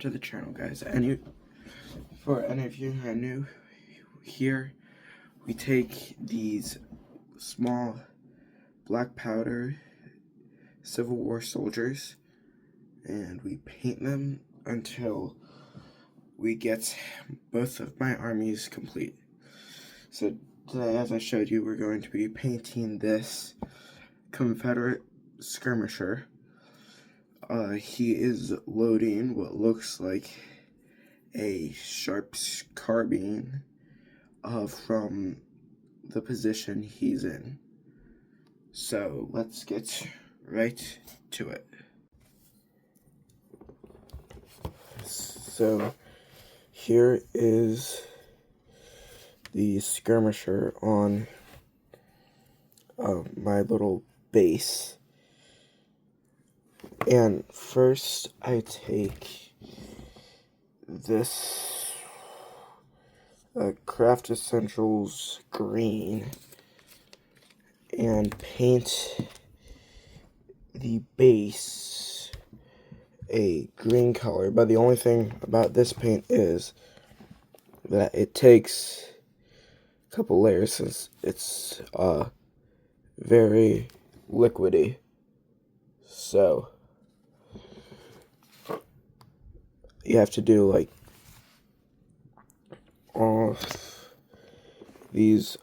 to the channel, guys. For any of you who are new here, we take these small black powder Civil War soldiers and we paint them until we get both of my armies complete. So today, as I showed you, we're going to be painting this Confederate skirmisher. He is loading what looks like a sharp carbine from the position he's in. So let's get right to it. So here is the skirmisher on my little base. And first I take this Craft Essentials green and paint the base a green color. But the only thing about this paint is that it takes a couple layers since it's very liquidy. So you have to do like all these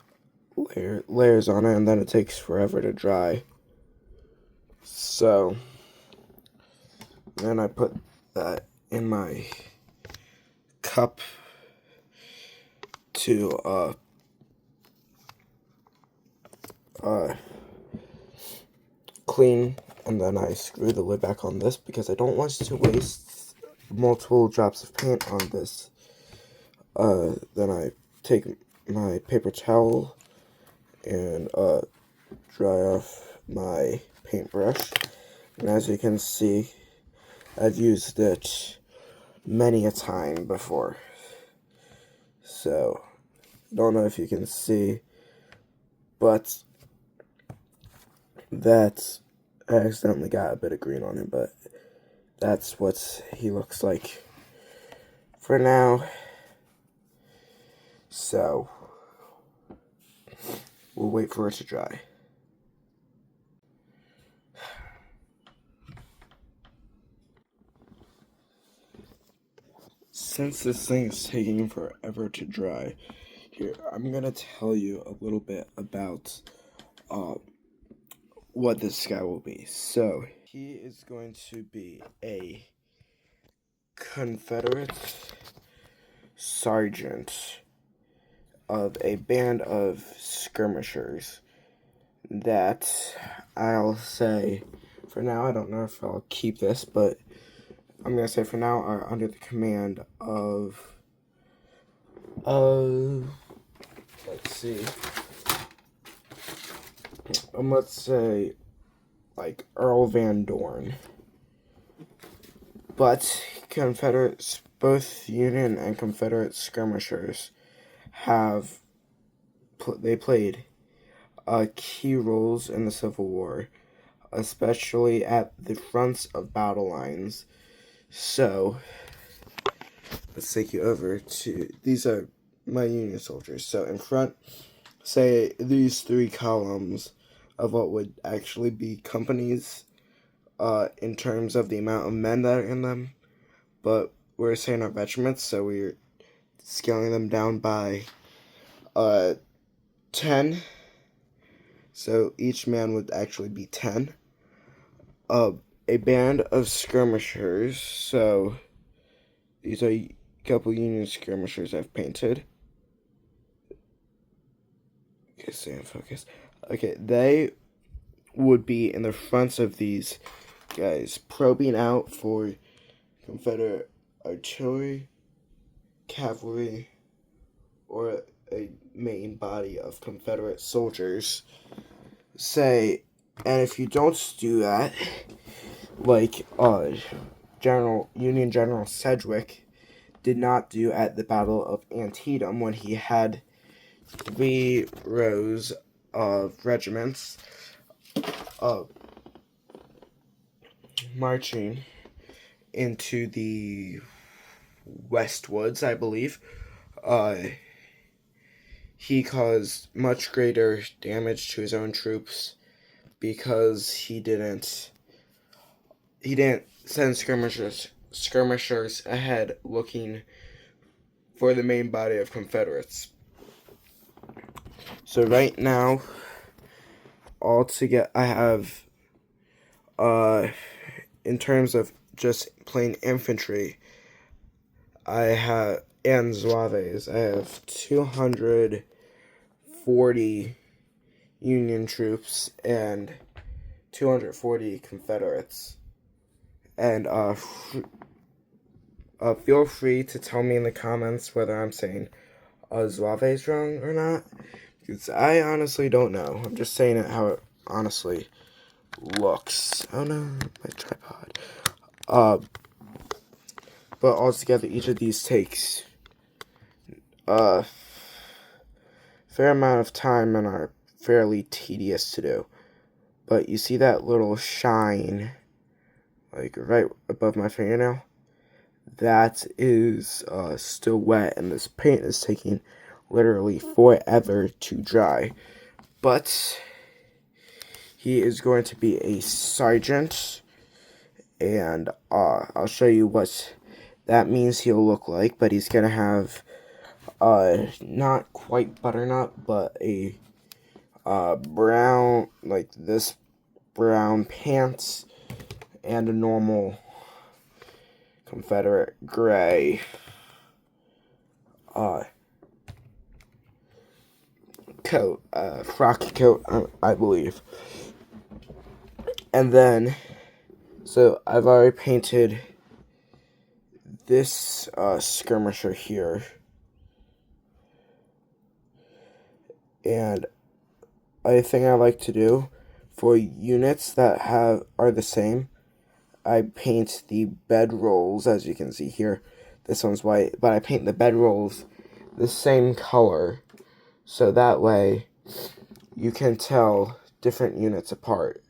layers on it, and then it takes forever to dry. So then I put that in my cup to clean, and then I screw the lid back on this because I don't want to waste multiple drops of paint on this. Then I take my paper towel and dry off my paintbrush, and as you can see, I've used it many a time before. So I don't know if you can see, but that I accidentally got a bit of green on him, but that's what he looks like for now. So we'll wait for it to dry. Since this thing is taking forever to dry, here I'm gonna tell you a little bit about what this guy will be. So he is going to be a Confederate sergeant of a band of skirmishers that I'll say, for now, I don't know if I'll keep this, but I'm going to say for now are under the command of, let's see, let's say, like, Earl Van Dorn. But Confederates, both Union and Confederate skirmishers, they played key roles in the Civil War, especially at the fronts of battle lines. So let's take you over to, these are my Union soldiers. So in front, say these three columns of what would actually be companies in terms of the amount of men that are in them, but we're saying our regiments, so we're scaling them down by 10. So each man would actually be 10. A band of skirmishers, so these are a couple Union skirmishers I've painted. Okay, stay in focus. Okay, they would be in the fronts of these guys, probing out for Confederate artillery, cavalry, or a main body of Confederate soldiers. Say, and if you don't do that, like Union General Sedgwick did not do at the Battle of Antietam, when he had 3 rows of regiments marching into the Westwoods, I believe. He caused much greater damage to his own troops because he didn't send skirmishers ahead looking for the main body of Confederates. So right now, altogether, I have, in terms of just plain infantry, and Zouaves, I have 240 Union troops and 240 Confederates. And feel free to tell me in the comments whether I'm saying Zouaves wrong or not, because I honestly don't know. I'm just saying it how it honestly looks. Oh no, my tripod. But altogether, each of these takes a fair amount of time and are fairly tedious to do. But you see that little shine, like right above my fingernail? That is still wet, and this paint is taking literally forever to dry. But he is going to be a sergeant, and I'll show you what that means he'll look like. But he's gonna have not quite butternut, but a brown, like this brown pants, and a normal Confederate gray coat, frock coat, I believe. And then, so I've already painted this skirmisher here, and a thing I like to do for units that are the same, I paint the bedrolls, as you can see here. This one's white, but I paint the bedrolls the same color, so that way you can tell different units apart.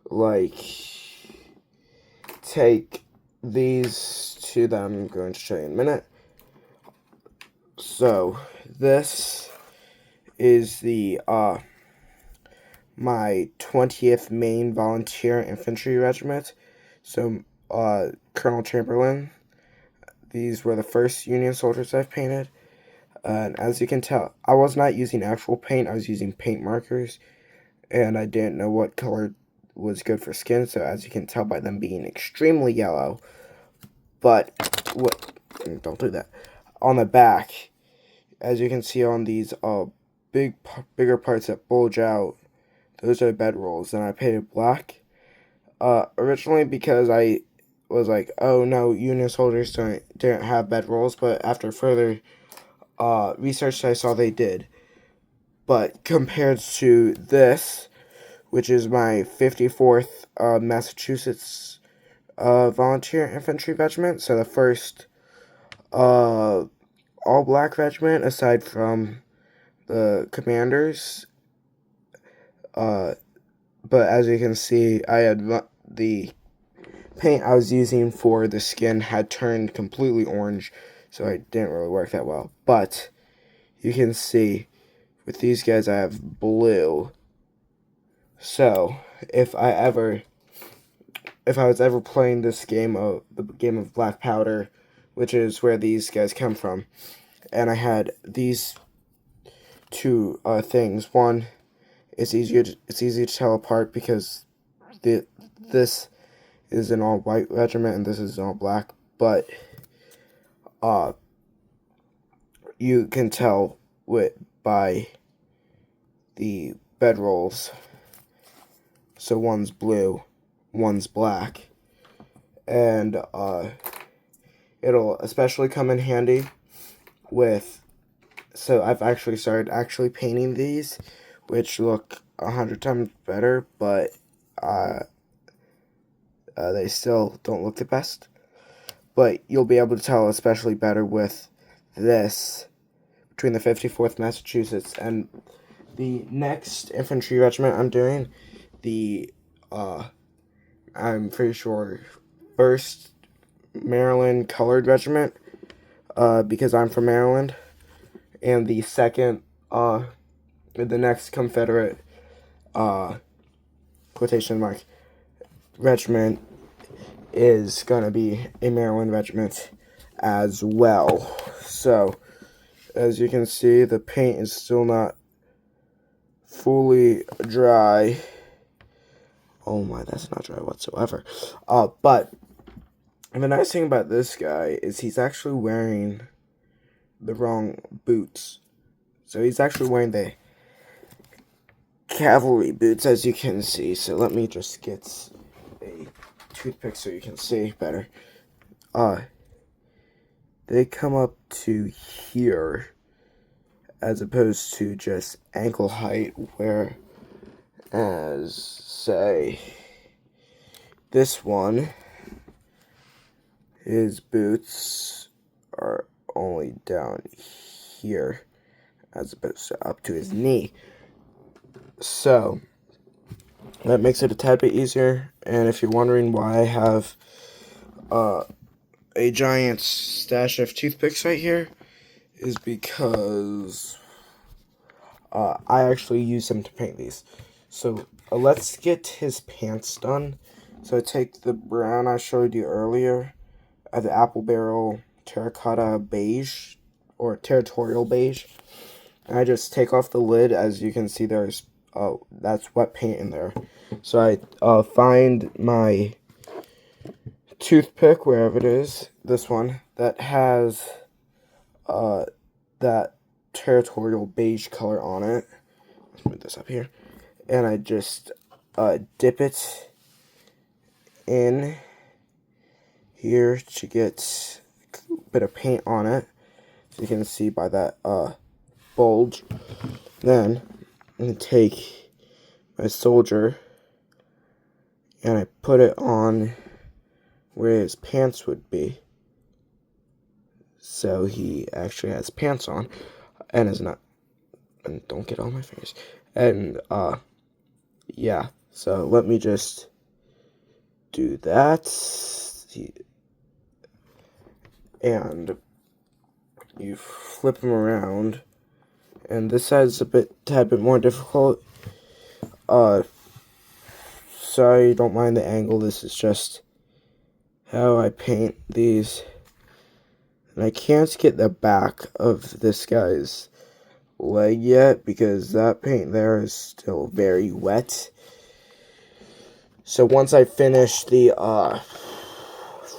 Like, take these two that I'm going to show you in a minute. So, this is the, my 20th Maine Volunteer Infantry Regiment. So, Colonel Chamberlain, these were the first Union soldiers I've painted. And as you can tell, I was not using actual paint, I was using paint markers. And I didn't know what color was good for skin, so as you can tell by them being extremely yellow. But, don't do that. On the back, as you can see on these bigger parts that bulge out, those are bedrolls, and I painted black. Originally because I was like, oh no, Union soldiers didn't have bedrolls, but after further research I saw they did. But compared to this, which is my 54th Massachusetts Volunteer Infantry Regiment, so the first all-black regiment aside from the commanders, but as you can see, I had the paint I was using for the skin had turned completely orange, so it didn't really work that well. But you can see with these guys I have blue. So if I was ever playing the game of Black Powder, which is where these guys come from, and I had these two things. One, it's easy to tell apart because this is an all white regiment and this is all black, but you can tell by the bedrolls. So one's blue, one's black, and it'll especially come in handy with. So I've actually started painting these, which look 100 times better, but they still don't look the best. But you'll be able to tell especially better with this between the 54th Massachusetts and the next infantry regiment I'm doing. I'm pretty sure 1st Maryland Colored Regiment, because I'm from Maryland, and the second, the next Confederate, quotation mark, regiment is gonna be a Maryland regiment as well. So, as you can see, the paint is still not fully dry. Oh my, that's not dry whatsoever. But the nice thing about this guy is he's actually wearing the wrong boots. So he's actually wearing the cavalry boots, as you can see. So let me just get a toothpick so you can see better. They come up to here as opposed to just ankle height, where as say this one, his boots are only down here as opposed to up to his knee. So that makes it a tad bit easier. And if you're wondering why I have a giant stash of toothpicks right here, is because I actually use them to paint these. So let's get his pants done. So I take the brown I showed you earlier, the apple barrel terracotta beige, or territorial beige, and I just take off the lid. As you can see, there's that's wet paint in there. So I find my toothpick, wherever it is, this one, that has that territorial beige color on it. Let's put this up here. And I just dip it in here to get a bit of paint on it. So you can see by that bulge. Then I'm going to take my soldier and I put it on where his pants would be. So he actually has pants on and is not, and don't get all my fingers. And yeah, so let me just do that. And you flip him around, and this side's a tad bit more difficult. Sorry, don't mind the angle. This is just how I paint these. And I can't get the back of this guy's leg yet because that paint there is still very wet. So once I finish the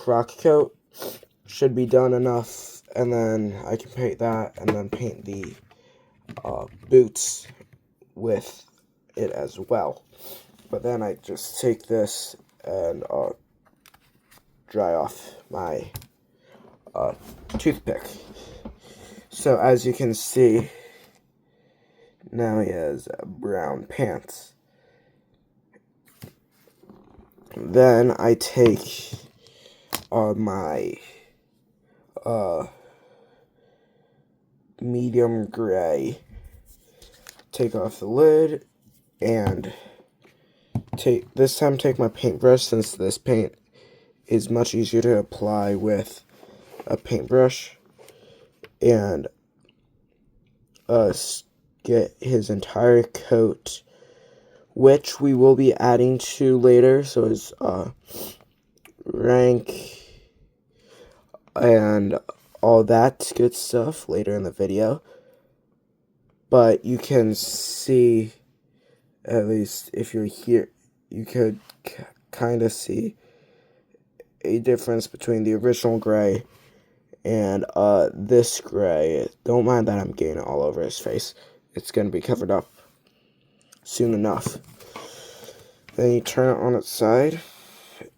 frock coat, should be done enough, and then I can paint that and then paint the boots with it as well. But then I just take this and dry off my toothpick. So as you can see, now he has brown pants. Then I take my medium gray, take off the lid, and take my paintbrush, since this paint is much easier to apply with a paintbrush, and get his entire coat, which we will be adding to later, so his rank and all that good stuff later in the video. But you can see, at least if you're here, you could kind of see a difference between the original gray and this gray. Don't mind that I'm getting it all over his face. It's going to be covered up soon enough. Then you turn it on its side,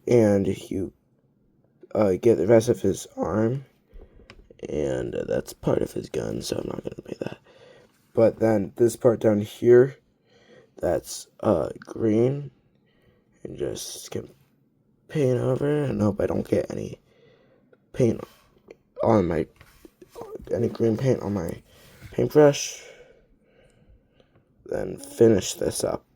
and you get the rest of his arm, and that's part of his gun, so I'm not going to make that. But then this part down here, that's green, and just skip paint over, and hope I don't get any paint on any green paint on my paintbrush. Then finish this up.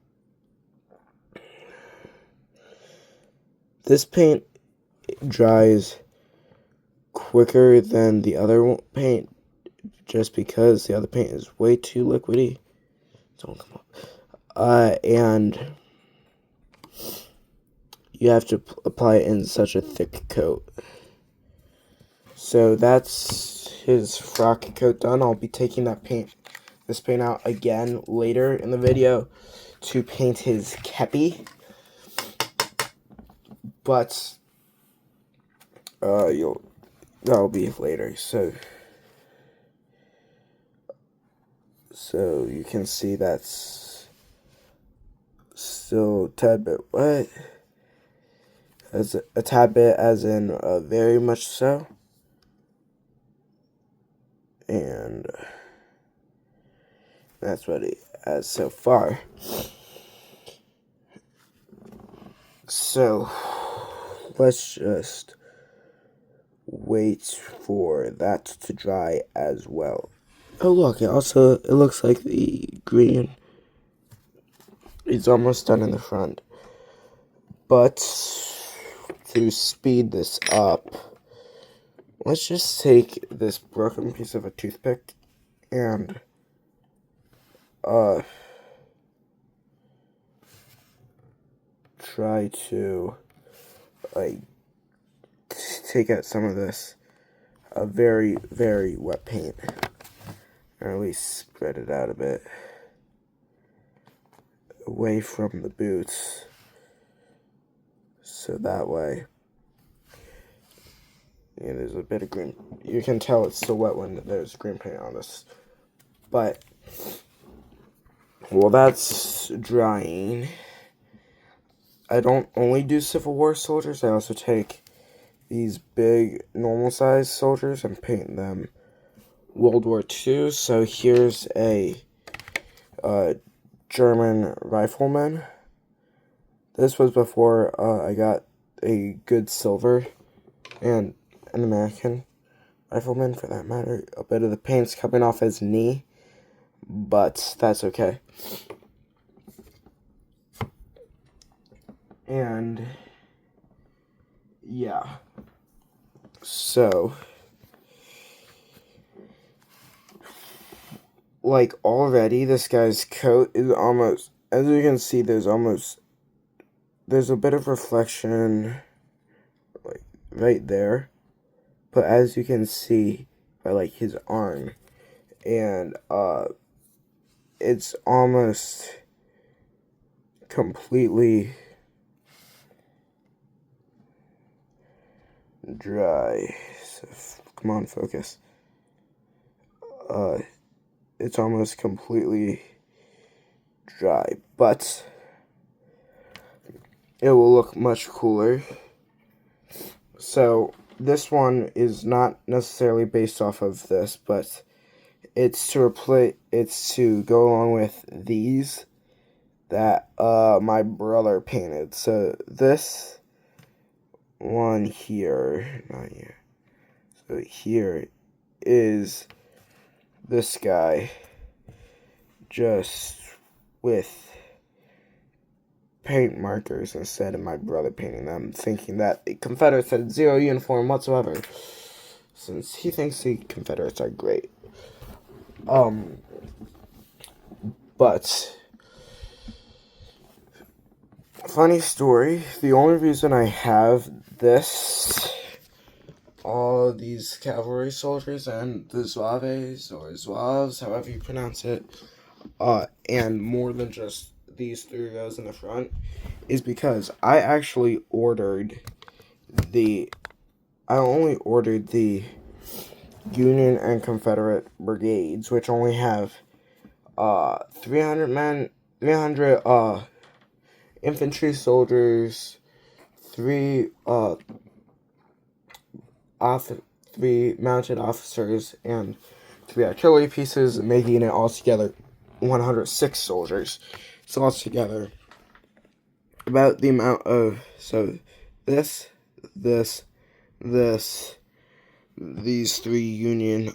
This paint dries quicker than the other paint, just because the other paint is way too liquidy. Don't come up. And you have to apply it in such a thick coat. So that's his frock coat done. I'll be taking this paint out again later in the video to paint his kepi. But that'll be later. So you can see that's still a tad bit wet. As a tad bit, as in very much so. And that's what he has so far. So let's just wait for that to dry as well. Oh look, it looks like the green is almost done in the front. But to speed this up, let's just take this broken piece of a toothpick and try to take out some of this very, very wet paint, or at least spread it out a bit away from the boots, so that way there's a bit of green. You can tell it's still wet when there's green paint on this. But while that's drying, I don't only do Civil War soldiers, I also take these big normal size soldiers and paint them World War II. So here's a German rifleman. This was before I got a good silver, and an American rifleman for that matter. A bit of the paint's coming off his knee, but that's okay. And yeah, so like already this guy's coat is almost, as you can see, there's a bit of reflection like right there, but as you can see by like his arm, and it's almost completely dry. So, come on, focus. It's almost completely dry, but it will look much cooler. So this one is not necessarily based off of this, but it's to go along with these that my brother painted. So this one here, not here. So here is this guy, just with paint markers instead of my brother painting them, thinking that the Confederates had zero uniform whatsoever, since he thinks the Confederates are great. But funny story, the only reason I have all these cavalry soldiers and the Zouaves, or Zouaves, however you pronounce it, and more than just these 3 rows in the front, is because I actually ordered I only ordered the Union and Confederate brigades, which only have 300 infantry soldiers, 3 mounted officers, and 3 artillery pieces, making it altogether 106 soldiers. So altogether, about the amount of, so these 3 Union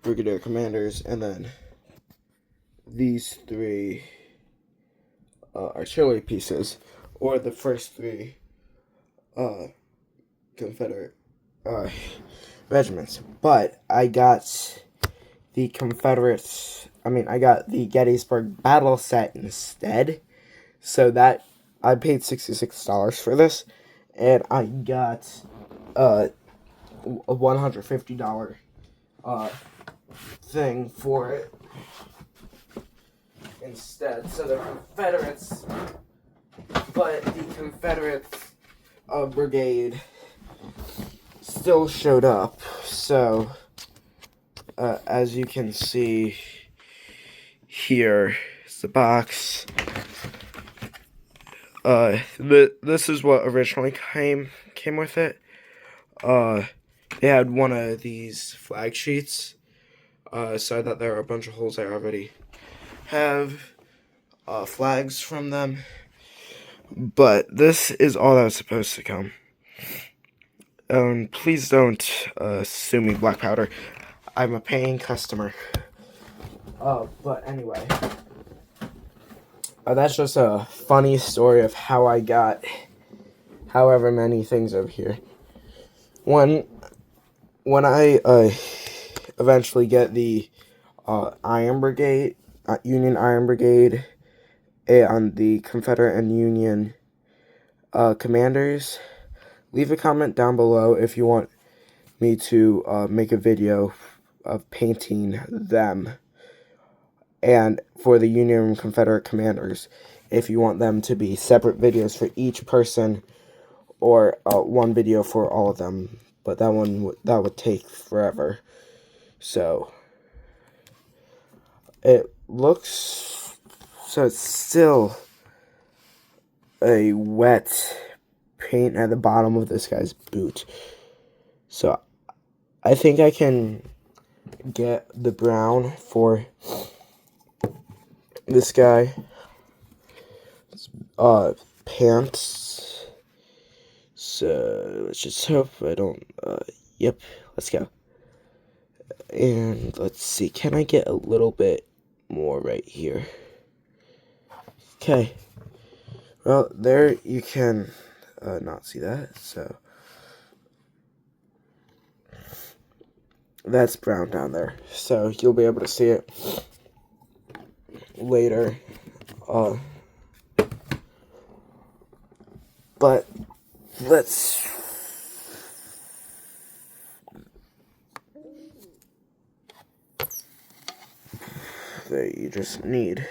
brigadier commanders, and then these 3 artillery pieces, or the first 3 Confederate regiments. But I got the I got the Gettysburg battle set instead. So that I paid $66 for this, and I got a $150 thing for it instead. So the Confederates, but the Confederates brigade still showed up. So as you can see here is the box. This is what originally came with it. They had one of these flag sheets. So I thought there were a bunch of holes I already have flags from them. But this is all that was supposed to come. Please don't sue me, Black Powder. I'm a paying customer. But anyway. That's just a funny story of how I got however many things over here. When I eventually get the Iron Brigade, Union Iron Brigade, and the Confederate and Union commanders, leave a comment down below if you want me to make a video of painting them. And for the Union and Confederate commanders, if you want them to be separate videos for each person, or one video for all of them, but that would take forever. So it looks, so it's still a wet paint at the bottom of this guy's boot. So I think I can get the brown for this guy pants. So let's just hope I don't yep, let's go. And let's see, can I get a little bit more right here? Okay. Well, there you can not see that, so that's brown down there. So you'll be able to see it later. But let's that you just need.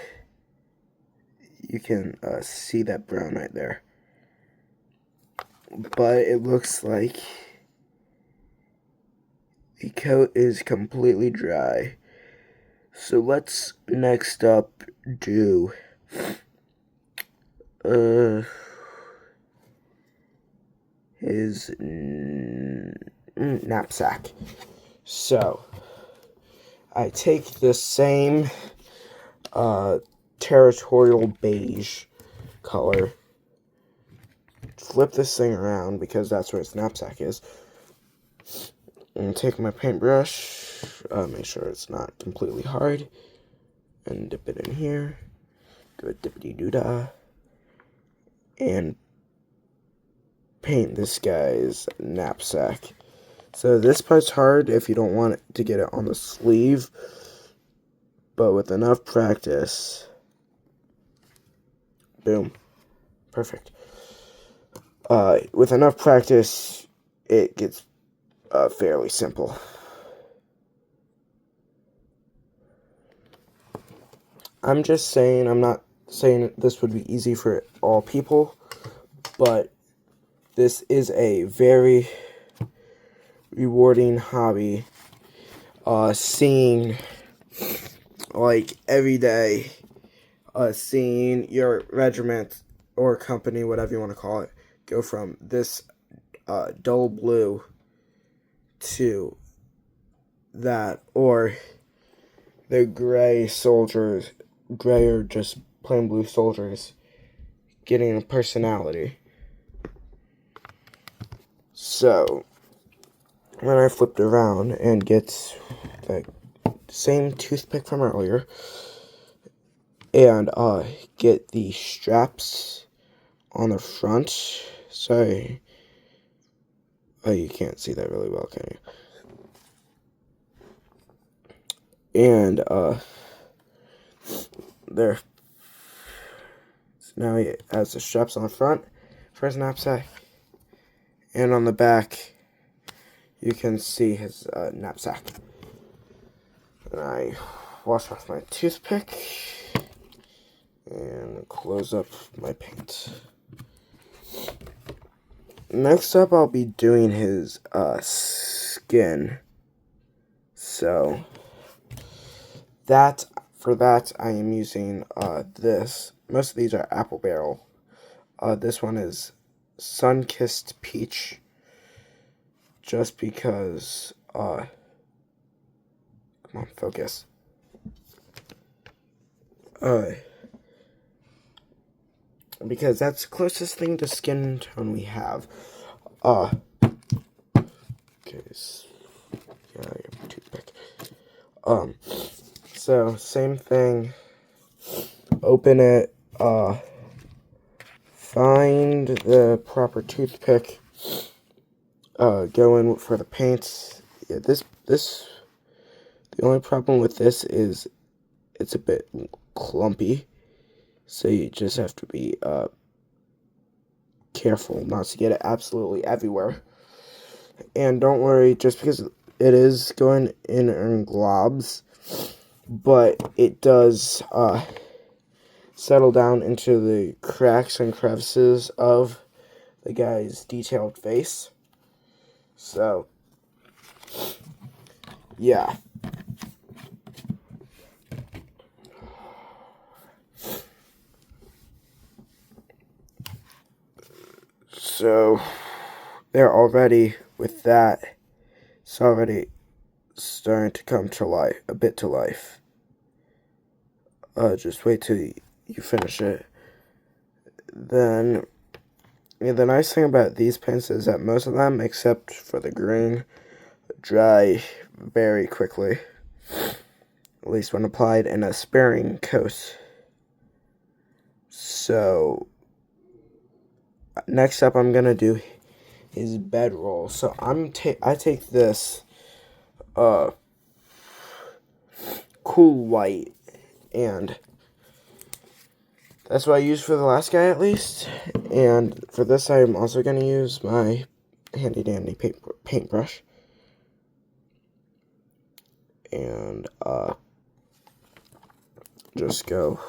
You can see that brown right there. But it looks like the coat is completely dry. So let's next up do his knapsack. So I take the same territorial beige color, flip this thing around because that's where its knapsack is, and take my paintbrush, make sure it's not completely hard, and dip it in here, go dippity-doo-dah, and paint this guy's knapsack. So this part's hard if you don't want to get it on the sleeve, but with enough practice, boom, perfect. With enough practice, it gets fairly simple. I'm just saying, I'm not saying this would be easy for all people, but this is a very rewarding hobby. Seeing, like, every day, seeing your regiment or company, whatever you want to call it, go from this dull blue to that, or the gray soldiers, gray or just plain blue soldiers, getting a personality. So when I flipped around and get the same toothpick from earlier, and get the straps on the front, sorry, Oh, you can't see that really well, can you? And, there. So now he has the straps on the front for his knapsack. And on the back, you can see his knapsack. And I wash off my toothpick and close up my paint. Next up, I'll be doing his skin. So for that, I am using this. Most of these are apple barrel. This one is sun-kissed peach. Just because, come on, focus. Because that's the closest thing to skin tone we have. Okay, yeah, your toothpick. So same thing. Open it. Find the proper toothpick. Go in for the paints. Yeah, the only problem with this is it's a bit clumpy. So you just have to be careful not to get it absolutely everywhere. And don't worry, just because it is going in globs, but it does settle down into the cracks and crevices of the guy's detailed face. So, yeah. So, they're already, with that, it's already starting to come to life, a bit to life. Just wait till you finish it. Then, yeah, the nice thing about these paints is that most of them, except for the green, dry very quickly. At least when applied in a sparing coat. So, next up I'm gonna do his bedroll. So I take this cool white, and that's what I used for the last guy at least. And for this I'm also gonna use my handy dandy paintbrush. And just go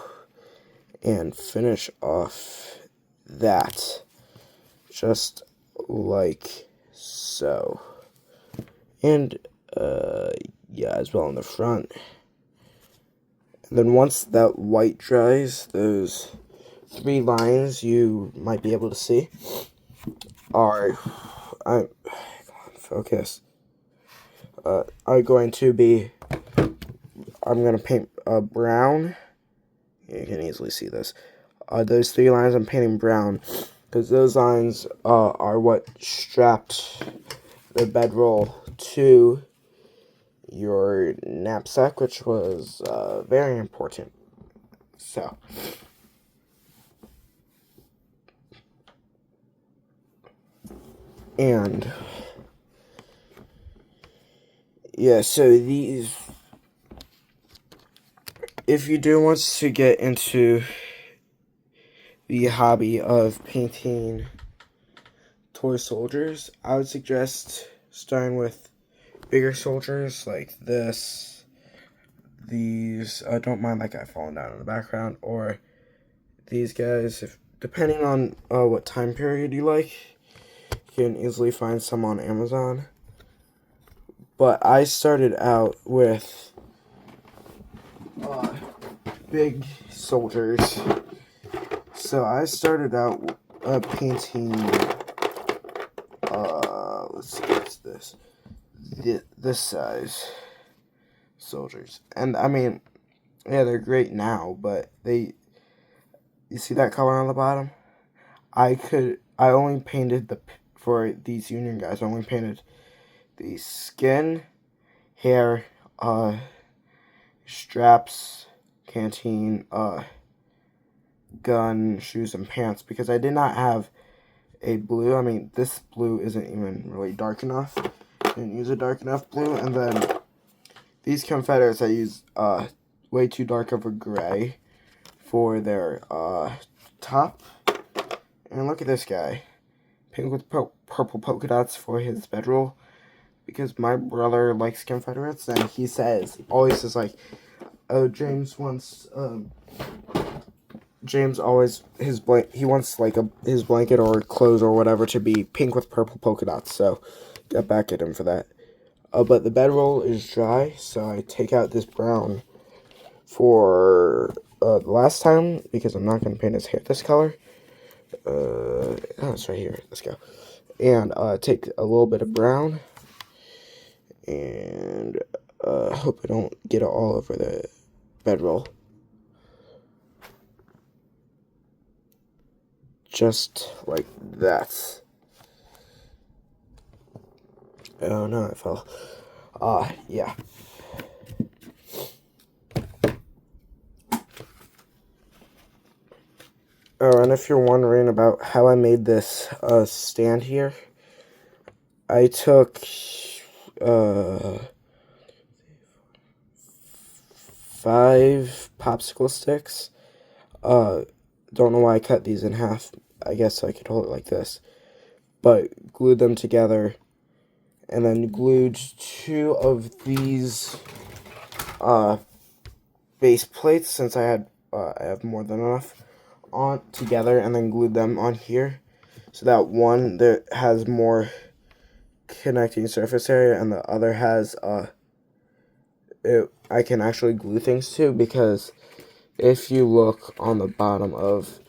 and finish off that just like so. And yeah, as well in the front. And then once that white dries, those 3 lines you might be able to see are come on, focus. Are going to be, I'm going to paint brown. You can easily see this. Those 3 lines I'm painting brown, because those lines are what strapped the bedroll to your knapsack, which was very important. So, and yeah, so these, if you do want to get into the hobby of painting toy soldiers, I would suggest starting with bigger soldiers like this, these, don't mind that guy falling down in the background, or these guys, depending on what time period you like, you can easily find some on Amazon. But I started out with big soldiers. So I started out painting, let's see, what's this? This size soldiers. And I mean, yeah, they're great now, but you see that color on the bottom? I only painted for these Union guys, I only painted the skin, hair, straps, canteen, gun, shoes, and pants, because I did not have a blue. I mean, this blue isn't even really dark enough. Didn't use a dark enough blue. And then these Confederates, I use way too dark of a gray for their top. And look at this guy. Pink with purple polka dots for his bedroll. Because my brother likes Confederates, and he always says like, oh, James wants, James always, he wants like his blanket or clothes or whatever to be pink with purple polka dots, so got back at him for that. But the bedroll is dry, so I take out this brown for the last time, because I'm not going to paint his hair this color. Oh, it's right here. Let's go. And take a little bit of brown, and hope I don't get it all over the bedroll. Just like that. Oh no, it fell. Yeah. Oh, and if you're wondering about how I made this stand here, I took 5 popsicle sticks. Don't know why I cut these in half. I guess I could hold it like this. But glued them together, and then glued 2 of these base plates, since I have more than enough, on together, and then glued them on here, so that one that has more connecting surface area, and the other has I can actually glue things to, because if you look on the bottom of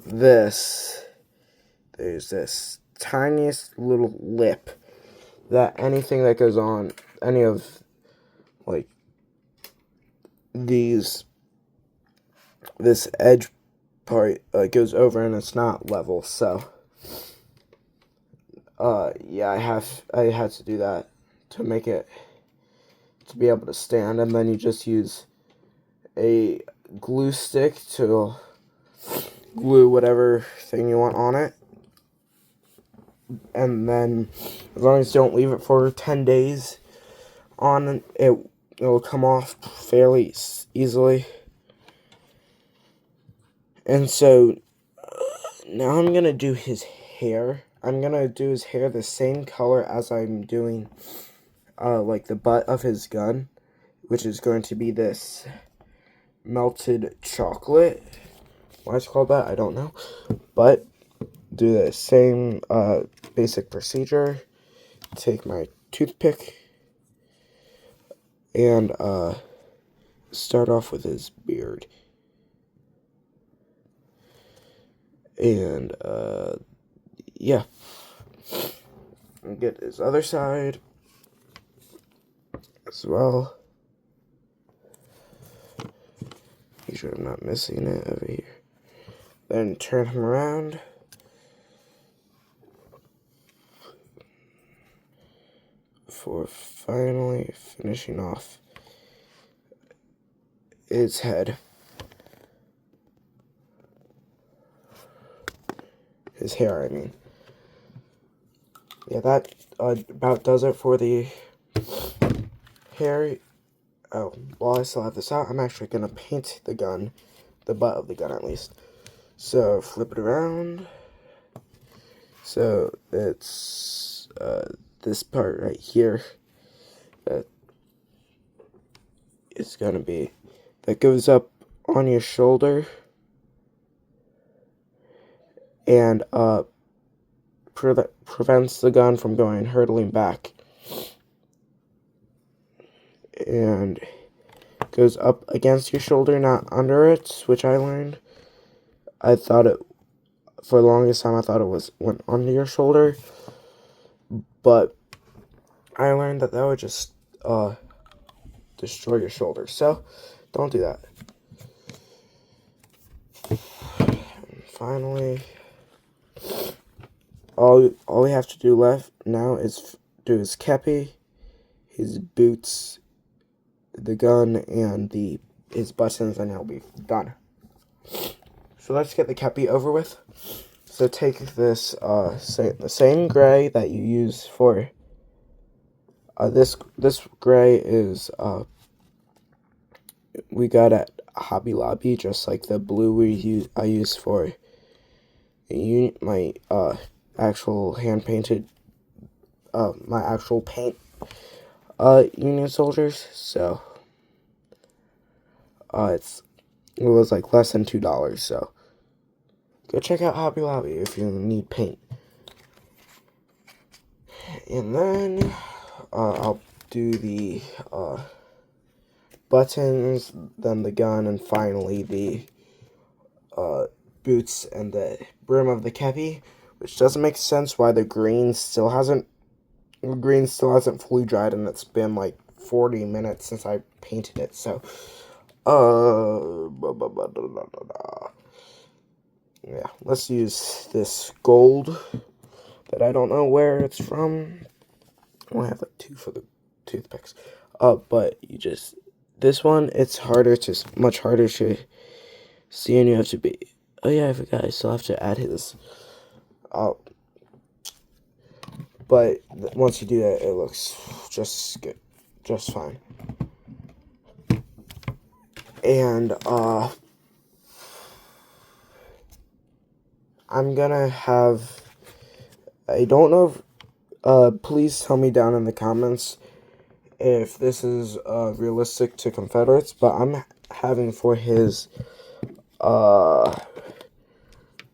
this, there's this tiniest little lip that anything that goes on any of like this edge part goes over, and it's not level. So yeah, I had to do that to make it to be able to stand, and then you just use a glue stick to glue whatever thing you want on it, and then as long as you don't leave it for 10 days on, it will come off fairly easily. And so now I'm gonna do his hair. I'm gonna do his hair the same color as I'm doing like the butt of his gun, which is going to be this melted chocolate. Why it's called that, I don't know. But do the same basic procedure. Take my toothpick and start off with his beard. And yeah. And get his other side as well. Make sure I'm not missing it over here. Then turn him around. For finally finishing off his head. His hair, I mean. Yeah, that about does it for the hair. Oh, while I still have this out, I'm actually going to paint the gun. The butt of the gun, at least. So, flip it around. So, it's this part right here that is going to be, that goes up on your shoulder and prevents the gun from going hurtling back, and goes up against your shoulder, not under it, which I learned. I thought it, for the longest time, I thought it went under your shoulder, but I learned that would just destroy your shoulder, so don't do that. And finally, all we have to do left now is do his kepi, his boots, the gun, and his buttons, and it'll be done. So let's get the kepi over with. So So take this the same gray that you use for this gray is we got at Hobby Lobby, just like the blue I use for my actual hand painted my actual paint Union soldiers. So it was like less than $2, so go check out Hobby Lobby if you need paint. And then I'll do the buttons, then the gun, and finally the boots and the brim of the kepi, which doesn't make sense why the green still hasn't fully dried, and it's been like 40 minutes since I painted it. So yeah, let's use this gold that I don't know where it's from. I only have like 2 for the toothpicks. But this one, it's much harder to see, and you have to be. Oh yeah, I forgot. I still have to add his. But once you do that, it looks just good, just fine. And I'm gonna have. I don't know if. Please tell me down in the comments if this is realistic to Confederates, but I'm having for his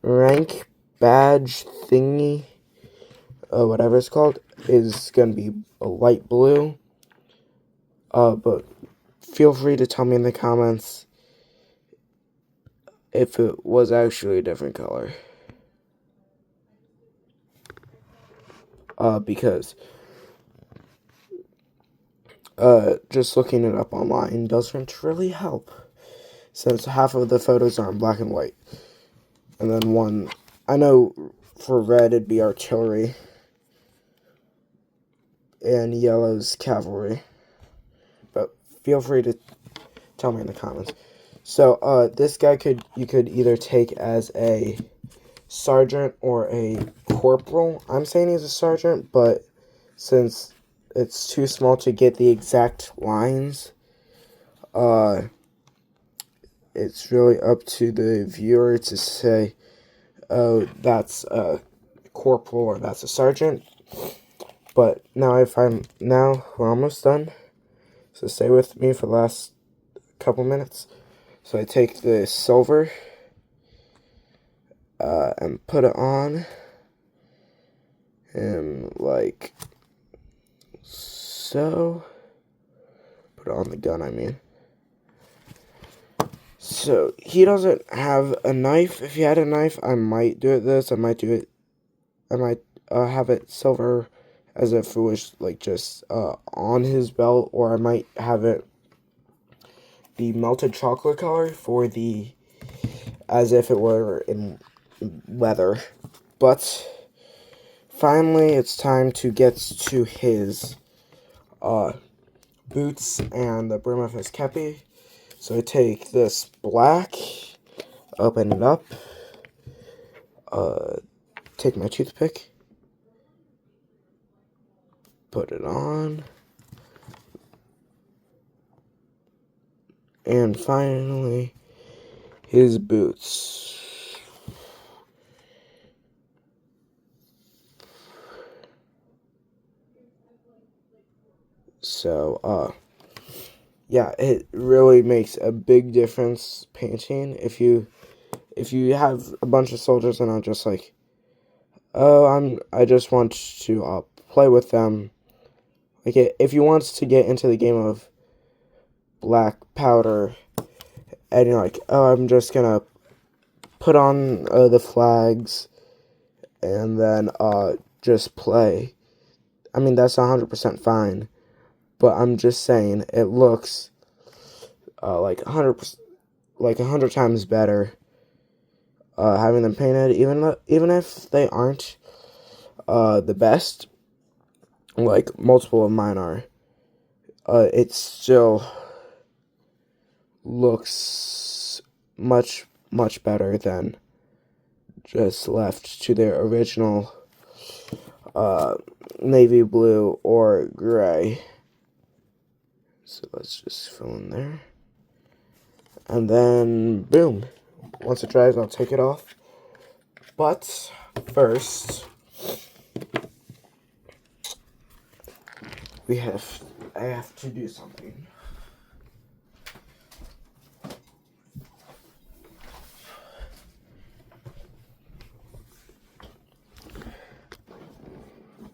rank badge thingy, whatever it's called, is gonna be a light blue. But feel free to tell me in the comments if it was actually a different color. Because just looking it up online doesn't really help, since half of the photos are in black and white. And then one, I know for red it'd be artillery, and yellow's cavalry. But feel free to tell me in the comments. So this guy you could either take as a sergeant or a corporal. I'm saying he's a sergeant, but since it's too small to get the exact lines, it's really up to the viewer to say, oh, that's a corporal or that's a sergeant. But now we're almost done, so stay with me for the last couple minutes. So I take the silver and put it on, and like so. Put it on the gun, I mean. So he doesn't have a knife. If he had a knife, I might do it this. I might have it silver as if it was like just on his belt, or I might have it the melted chocolate color as if it were in leather. But finally, it's time to get to his boots and the brim of his kepi. So I take this black, open it up, take my toothpick, put it on, and finally, his boots. So, yeah, it really makes a big difference painting. If you have a bunch of soldiers and are just like, oh, I just want to play with them. Like, if you want to get into the game of black powder, and you're like, oh, I'm just gonna put on the flags and then just play. I mean, that's 100% fine, but I'm just saying it looks like 100 times better having them painted, even if they aren't the best, like multiple of mine are. It still looks much better than just left to their original navy blue or gray. So let's just fill in there. And then, boom. Once it dries, I'll take it off. But first, I have to do something.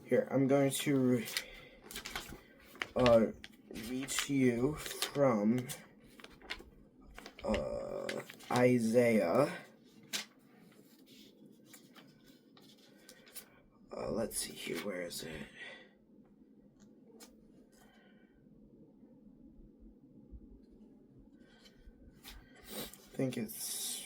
Here, I'm going to read to you from Isaiah. Let's see here, where is it? I think it's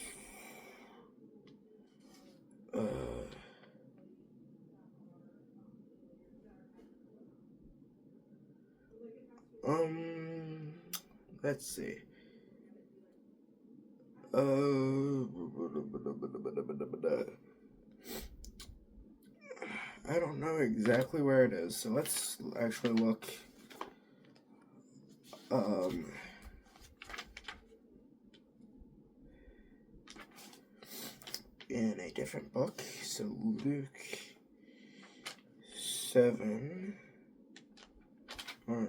let's see. I don't know exactly where it is, so let's actually look in a different book. So Luke 7 or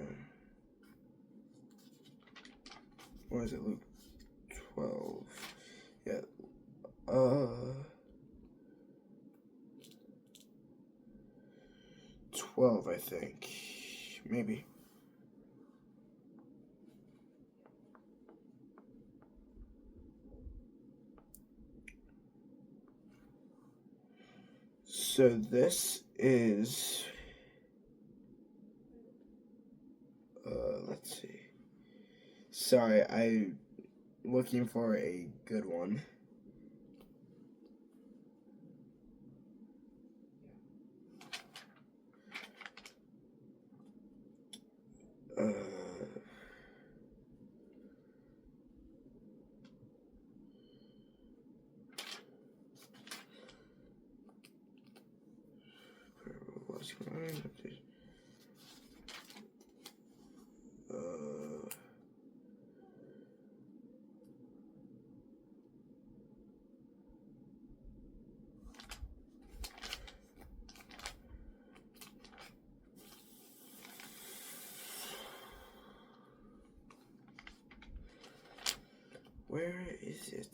is it Luke 12? Yeah. 12, I think. Maybe. So this is, let's see. Sorry, I'm looking for a good one. Where is it?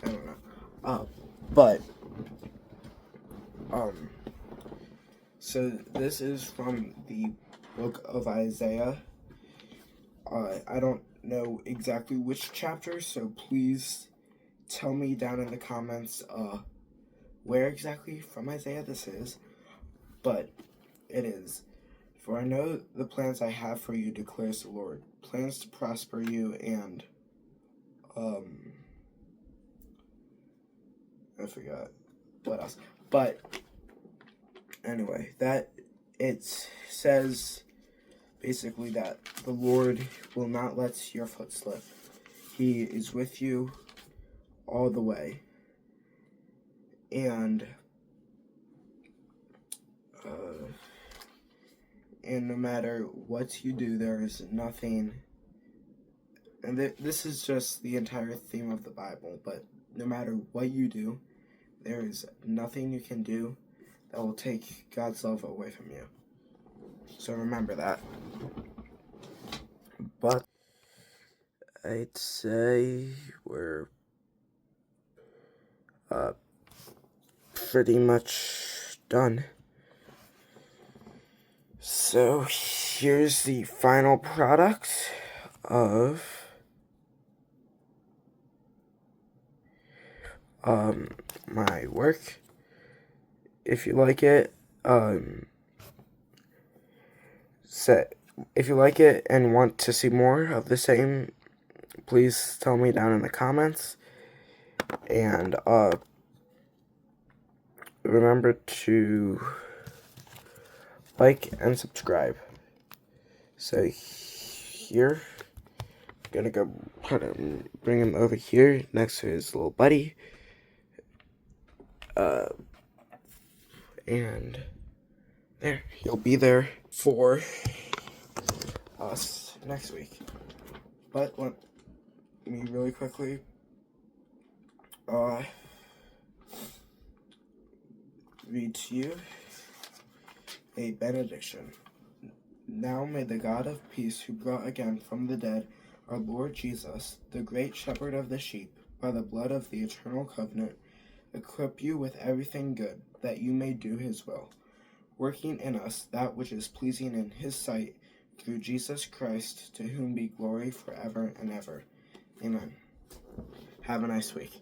I don't know. But so this is from the book of Isaiah. I don't know exactly which chapter, so please tell me down in the comments where exactly from Isaiah this is. But it is, for I know the plans I have for you, declares the Lord, plans to prosper you and I forgot what else. But anyway, that it says basically that the Lord will not let your foot slip. He is with you all the way. And no matter what you do, there is nothing, and this is just the entire theme of the Bible, but no matter what you do, there is nothing you can do that will take God's love away from you. So remember that. But I'd say we're pretty much done. So here's the final product of my work. If you like it, if you like it and want to see more of the same, please tell me down in the comments. And remember to like, and subscribe. So here, I'm gonna go bring him over here next to his little buddy. And there, he'll be there for us next week. But let me really quickly read to you a benediction. Now may the God of peace, who brought again from the dead our Lord Jesus, the great shepherd of the sheep, by the blood of the eternal covenant, equip you with everything good, that you may do his will, working in us that which is pleasing in his sight, through Jesus Christ, to whom be glory forever and ever. Amen. Have a nice week.